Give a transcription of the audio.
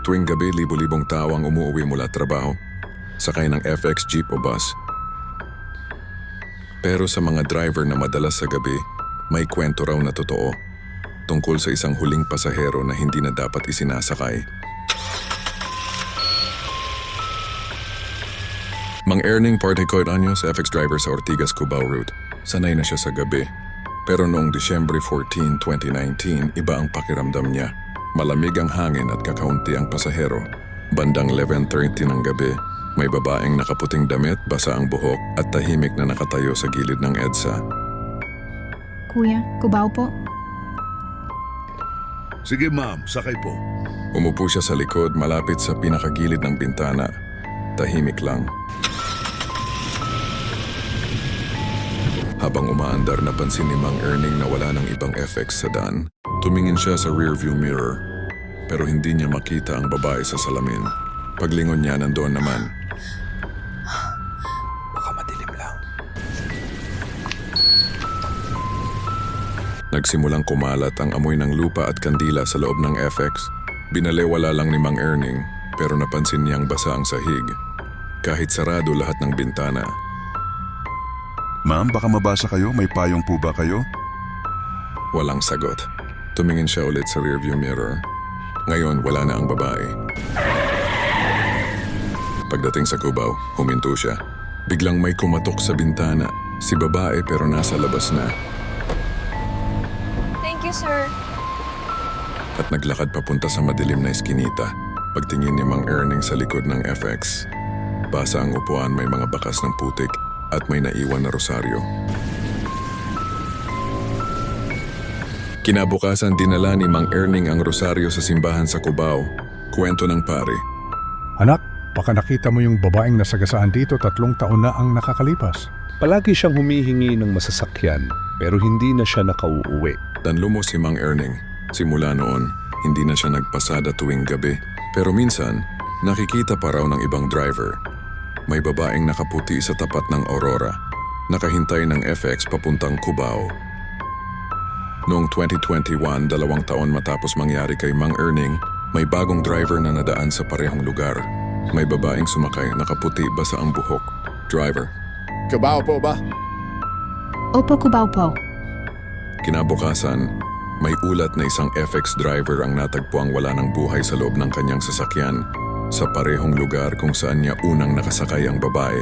Tuwing gabi, libo-libong tao ang umuwi mula trabaho, sakay ng FX jeep o bus. Pero sa mga driver na madalas sa gabi, may kwento raw na totoo tungkol sa isang huling pasahero na hindi na dapat isinasakay. Mang Erning, 48 anyos, FX driver sa Ortigas, Cubao route. Sanay na siya sa gabi. Pero noong Disyembre 14, 2019, iba ang pakiramdam niya. Malamig ang hangin at kakaunti ang pasahero. Bandang 11:30 ng gabi, may babaeng nakaputing damit, basa ang buhok at tahimik na nakatayo sa gilid ng EDSA. Kuya, Cubao po. Sige ma'am, sakay po. Umupo siya sa likod, malapit sa pinakagilid ng bintana. Tahimik lang. Habang umaandar, napansin ni Mang Erning na wala ng ibang FX sa daan. Tumingin siya sa rearview mirror, pero hindi niya makita ang babae sa salamin. Paglingon niya, nandoon naman. Baka madilim lang. Nagsimulang kumalat ang amoy ng lupa at kandila sa loob ng FX. Binalewala lang ni Mang Erning, pero napansin niyang basa ang sahig. Kahit sarado lahat ng bintana. Ma'am, baka mabasa kayo? May payong po ba kayo? Walang sagot. Tumingin siya ulit sa rearview mirror. Ngayon, wala na ang babae. Pagdating sa Cubao, huminto siya. Biglang may kumatok sa bintana. Si babae pero nasa labas na. Thank you, sir. At naglakad papunta sa madilim na eskinita. Pagtingin ni Mang Erning sa likod ng FX. Basa ang upuan, may mga bakas ng putik at may naiwan na rosaryo. Kinabukasan, dinala ni Mang Erning ang rosaryo sa simbahan sa Cubao. Kwento ng pare. Anak, baka nakita mo yung babaeng nasagasaan dito 3 taon na ang nakakalipas. Palagi siyang humihingi ng masasakyan, pero hindi na siya nakauuwi. Danlumos si Mang Erning. Simula noon, hindi na siya nagpasada tuwing gabi. Pero minsan, nakikita pa raw ng ibang driver. May babaeng nakaputi sa tapat ng Aurora, nakahintay ng FX papuntang Cubao. Noong 2021, 2 taon matapos mangyari kay Mang Erning, may bagong driver na nadaan sa parehong lugar. May babaeng sumakay, nakaputi, basa ang buhok. Driver. Cubao po ba? Opo, Cubao po. Kinabukasan, may ulat na isang FX driver ang natagpuang wala ng buhay sa loob ng kanyang sasakyan sa parehong lugar kung saan niya unang nakasakay ang babae.